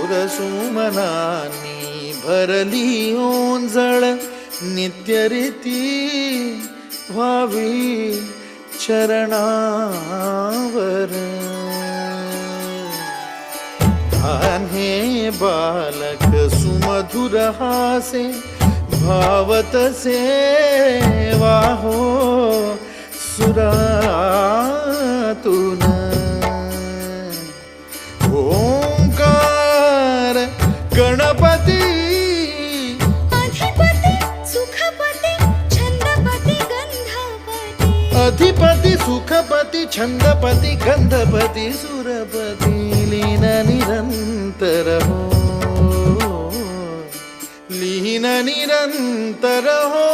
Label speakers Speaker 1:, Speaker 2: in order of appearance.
Speaker 1: सुरसुमनांनी भरली ओंजळ नित्यरीती व्हावी चरणावर हे बालक सुमधुर हासे भावतसे वाहो सुरातून ओंकार गणपती अधिपती सुखपती छंदपती गंधपती सुरपती लीन निरंतर हो लीन निरंतर हो